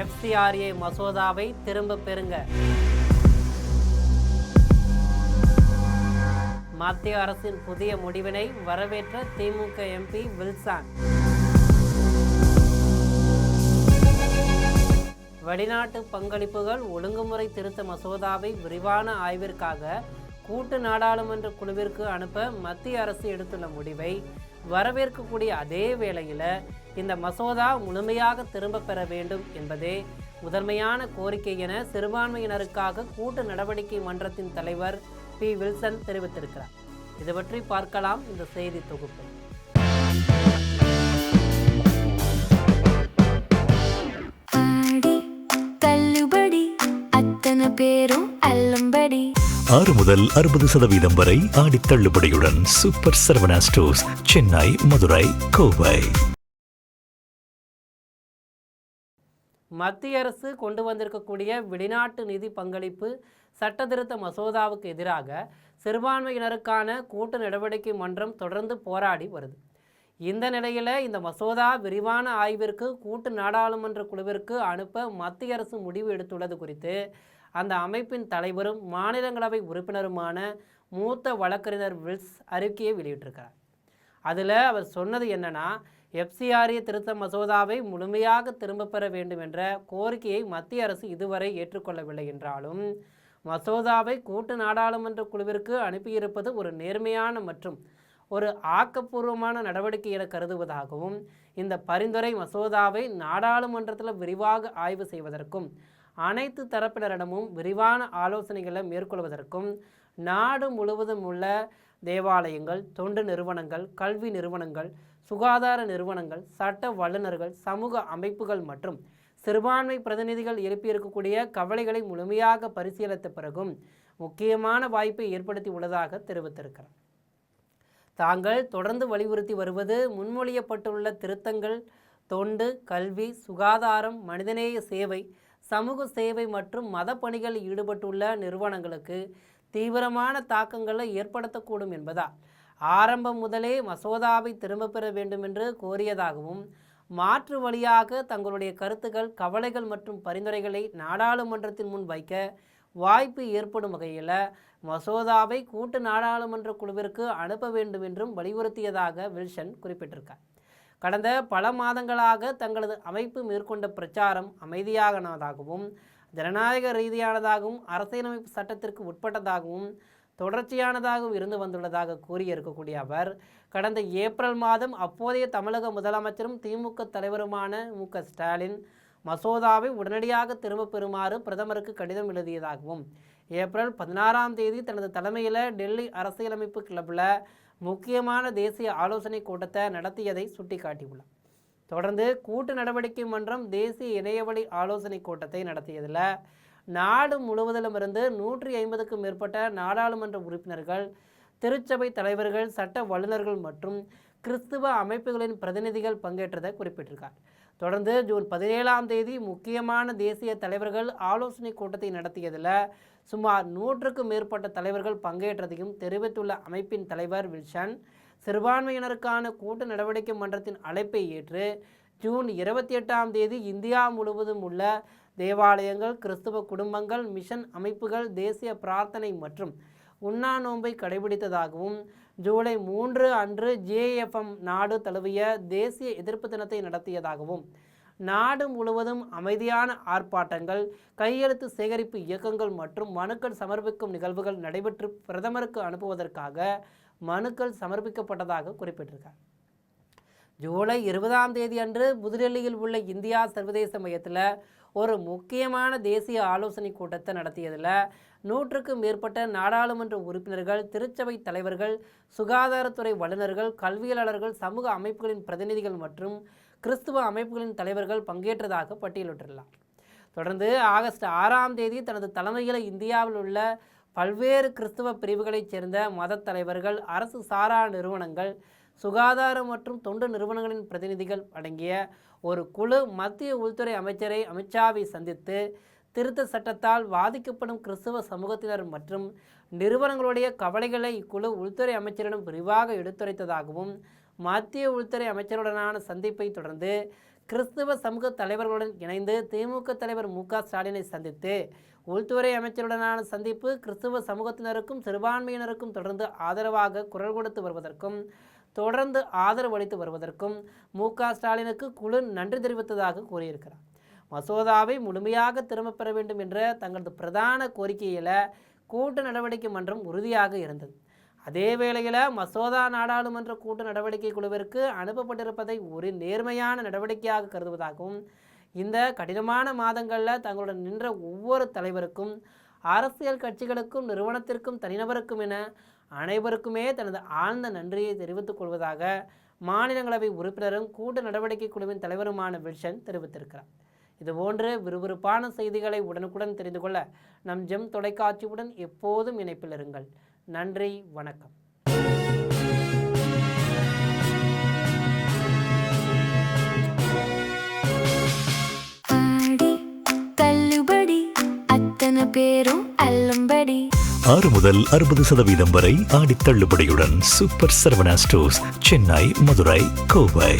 FCRA மசோதாவை திரும்ப பெறுங்க. மத்திய அரசின் புதிய முடிவினை வரவேற்ற திமுக MP வில்சன். வெளிநாட்டு பங்களிப்புகள் ஒழுங்குமுறை திருத்த மசோதாவை விரிவான ஆய்விற்காக கூட்டு நாடாளுமன்ற குழுவிற்கு அனுப்ப மத்திய அரசு எடுத்துள்ள முடிவை வரவேற்கக்கூடிய அதே வேளையில் இந்த மசோதா முழுமையாக திரும்ப பெற வேண்டும் என்பதே முதன்மையான கோரிக்கை என சிறுபான்மையினருக்காக கூட்டு நடவடிக்கை மன்றத்தின் தலைவர் P. வில்சன் தெரிவித்திருக்கிறார். இது பற்றி பார்க்கலாம் இந்த செய்தி தொகுப்பு. ஆறு முதல் 60% வரை ஆடி தள்ளுபடியுடன் சூப்பர் சரவணா ஸ்டோர்ஸ், சென்னை, மதுரை, கோவை. மத்திய அரசு கொண்டு வந்திருக்கக்கூடிய வெளிநாட்டு நிதி பங்களிப்பு சட்டத்திருத்த மசோதாவுக்கு எதிராக சிறுபான்மையினருக்கான கூட்டு நடவடிக்கை மன்றம் தொடர்ந்து போராடி வருது. இந்த நிலையில் இந்த மசோதா விரிவான ஆய்விற்கு கூட்டு நாடாளுமன்ற குழுவிற்கு அனுப்ப மத்திய அரசு முடிவு எடுத்துள்ளது குறித்து அந்த அமைப்பின் தலைவரும் மாநிலங்களவை உறுப்பினருமான மூத்த வழக்கறிஞர் வில்ஸ் அறிக்கையை வெளியிட்டிருக்கிறார். அதில் அவர் சொன்னது என்னன்னா, FCRA திருத்த மசோதாவை முழுமையாக திரும்ப பெற வேண்டும் என்ற கோரிக்கையை மத்திய அரசு இதுவரை ஏற்றுக்கொள்ளவில்லை என்றாலும் மசோதாவை கூட்டு நாடாளுமன்ற குழுவிற்கு அனுப்பியிருப்பது ஒரு நேர்மையான மற்றும் ஒரு ஆக்கப்பூர்வமான நடவடிக்கை என கருதுவதாகவும், இந்த பரிந்துரை மசோதாவை நாடாளுமன்றத்தில் விரிவாக ஆய்வு செய்வதற்கும் அனைத்து தரப்பினரிடமும் விரிவான ஆலோசனைகளை மேற்கொள்வதற்கும் நாடு முழுவதும் உள்ள தேவாலயங்கள், தொண்டு நிறுவனங்கள், கல்வி நிறுவனங்கள், சுகாதார நிறுவனங்கள், சட்ட வல்லுநர்கள், சமூக அமைப்புகள் மற்றும் சிறுபான்மை பிரதிநிதிகள் எழுப்பியிருக்கக்கூடிய கவலைகளை முழுமையாக பரிசீலித்த பிறகும் முக்கியமான வாய்ப்பை ஏற்படுத்தி உள்ளதாக தெரிவித்திருக்கிறார். தாங்கள் தொடர்ந்து வலியுறுத்தி வருவது முன்மொழியப்பட்டுள்ள திருத்தங்கள் தொண்டு, கல்வி, சுகாதாரம், மனிதநேய சேவை, சமூக சேவை மற்றும் மத பணிகளில் ஈடுபட்டுள்ள நிறுவனங்களுக்கு தீவிரமான தாக்கங்களை ஏற்படுத்தக்கூடும் என்பதால் ஆரம்பம் முதலே மசோதாவை திரும்ப பெற வேண்டும் என்று கோரியதாகவும், மாற்று வழியாக தங்களுடைய கருத்துக்கள், கவலைகள் மற்றும் பரிந்துரைகளை நாடாளுமன்றத்தின் முன் வைக்க வாய்ப்பு ஏற்படும் வகையில் மசோதாவை கூட்டு நாடாளுமன்ற குழுவிற்கு அனுப்ப வேண்டும் என்றும் வலியுறுத்தியதாக வில்சன் குறிப்பிட்டிருக்கார். கடந்த பல மாதங்களாக தங்களது அமைப்பு மேற்கொண்ட பிரச்சாரம் அமைதியானதாகவும், ஜனநாயக ரீதியானதாகவும், அரசியலமைப்பு சட்டத்திற்கு உட்பட்டதாகவும், தொடர்ச்சியானதாகவும் இருந்து வந்துள்ளதாக கூறியிருக்கக்கூடிய அவர், கடந்த ஏப்ரல் மாதம் அப்போதைய தமிழக முதலமைச்சரும் திமுக தலைவருமான மு.க. ஸ்டாலின் மசோதாவை உடனடியாக திரும்ப பெறுமாறு பிரதமருக்கு கடிதம் எழுதியதாகவும், ஏப்ரல் 16 தனது தலைமையில் டெல்லி அரசியலமைப்பு கிளப்பில் முக்கியமான தேசிய ஆலோசனை கூட்டத்தை நடத்தியதை சுட்டிக்காட்டியுள்ளார். தொடர்ந்து கூட்டு நடவடிக்கை மன்றம் தேசிய இணையவழி ஆலோசனை கூட்டத்தை நடத்தியதில் நாடு முழுவதிலுமிருந்து 150க்கும் மேற்பட்ட நாடாளுமன்ற உறுப்பினர்கள், திருச்சபை தலைவர்கள், சட்ட வல்லுநர்கள் மற்றும் கிறிஸ்துவ அமைப்புகளின் பிரதிநிதிகள் பங்கேற்றதை குறிப்பிட்டிருக்கார். தொடர்ந்து ஜூன் 17 முக்கியமான தேசிய தலைவர்கள் ஆலோசனை கூட்டத்தை நடத்தியதில் சுமார் 100க்கும் மேற்பட்ட தலைவர்கள் பங்கேற்றதையும் தெரிவித்துள்ள அமைப்பின் தலைவர் வில்சன், சிறுபான்மையினருக்கான கூட்டு நடவடிக்கை மன்றத்தின் அழைப்பை ஏற்று ஜூன் 28 இந்தியா முழுவதும் உள்ள தேவாலயங்கள், கிறிஸ்துவ குடும்பங்கள், மிஷன் அமைப்புகள் தேசிய பிரார்த்தனை மற்றும் உண்ணா நோன்பை கடைபிடித்ததாகவும், ஜூலை 3 அன்று JFM நாடு தழுவிய தேசிய எதிர்ப்பு தினத்தை நடத்தியதாகவும், நாடு முழுவதும் அமைதியான ஆர்ப்பாட்டங்கள், கையெழுத்து சேகரிப்பு இயக்கங்கள் மற்றும் மனுக்கள் சமர்ப்பிக்கும் நிகழ்வுகள் நடைபெற்று பிரதமருக்கு அனுப்புவதற்காக மனுக்கள் சமர்ப்பிக்கப்பட்டதாக குறிப்பிட்டிருக்கார். ஜூலை 20 அன்று புதுடெல்லியில் உள்ள இந்தியா சர்வதேச மையத்தில் ஒரு முக்கியமான தேசிய ஆலோசனை கூட்டத்தை நடத்தியதில் 100க்கும் மேற்பட்ட நாடாளுமன்ற உறுப்பினர்கள், திருச்சபை தலைவர்கள், சுகாதாரத்துறை வல்லுநர்கள், கல்வியாளர்கள், சமூக அமைப்புகளின் பிரதிநிதிகள் மற்றும் கிறிஸ்துவ அமைப்புகளின் தலைவர்கள் பங்கேற்றதாக பட்டியலிட்டுள்ளார். தொடர்ந்து ஆகஸ்ட் 6 தனது தலைமையில் இந்தியாவில் உள்ள பல்வேறு கிறிஸ்துவ பிரிவுகளைச் சேர்ந்த மத தலைவர்கள், அரசு சாரா நிறுவனங்கள், சுகாதார மற்றும் தொண்டு நிறுவனங்களின் பிரதிநிதிகள் அடங்கிய ஒரு குழு மத்திய உள்துறை அமைச்சரை அமித்ஷாவை சந்தித்து திருத்த சட்டத்தால் பாதிக்கப்படும் கிறிஸ்தவ சமூகத்தினர் மற்றும் நிறுவனங்களுடைய கவலைகளை இக்குழு உள்துறை அமைச்சரிடம் விரிவாக எடுத்துரைத்ததாகவும், மத்திய உள்துறை அமைச்சருடனான சந்திப்பை தொடர்ந்து கிறிஸ்தவ சமூக தலைவர்களுடன் இணைந்து திமுக தலைவர் மு.க. ஸ்டாலினை சந்தித்து உள்துறை அமைச்சருடனான சந்திப்பு கிறிஸ்தவ சமூகத்தினருக்கும் சிறுபான்மையினருக்கும் தொடர்ந்து ஆதரவாக குரல் கொடுத்து வருவதற்கும் தொடர்ந்து ஆதரவு அளித்து வருவதற்கும் மு.க. ஸ்டாலினுக்கு குழு நன்றி தெரிவித்ததாக கூறியிருக்கிறார். மசோதாவை முழுமையாக திரும்பப் பெற வேண்டும் என்ற தங்களது பிரதான கோரிக்கையில் கூட்டு நடவடிக்கை மன்றம் உறுதியாக இருந்தது. அதே வேளையில் மசோதா நாடாளுமன்ற கூட்டு நடவடிக்கை குழுவிற்கு அனுப்பப்பட்டிருப்பதை ஒரு நேர்மையான நடவடிக்கையாக கருதுவதாகவும் இந்த கடினமான மாதங்களில் தங்களுடன் நின்ற ஒவ்வொரு தலைவருக்கும் அரசியல் கட்சிகளுக்கும் நிறுவனத்திற்கும் தனிநபருக்கும் என அனைவருக்குமே தனது ஆழ்ந்த நன்றியை தெரிவித்துக் கொள்வதாக மாநிலங்களவை உறுப்பினரும் கூட்டு நடவடிக்கை குழுவின் தலைவருமான வில்சன் தெரிவித்திருக்கிறார். இதுபோன்ற விறுவிறுப்பான செய்திகளை உடனுக்குடன் தெரிந்து கொள்ள நம் ஜெம் தொலைக்காட்சியுடன் எப்போதும் இணைப்பில் இருங்கள். நன்றி, வணக்கம். பேரும் அல்லும்படி 6 முதல் 60% வரை ஆடி தள்ளுபடியுடன் சூப்பர் சரவணா ஸ்டோர்ஸ், சென்னை, மதுரை, கோவை.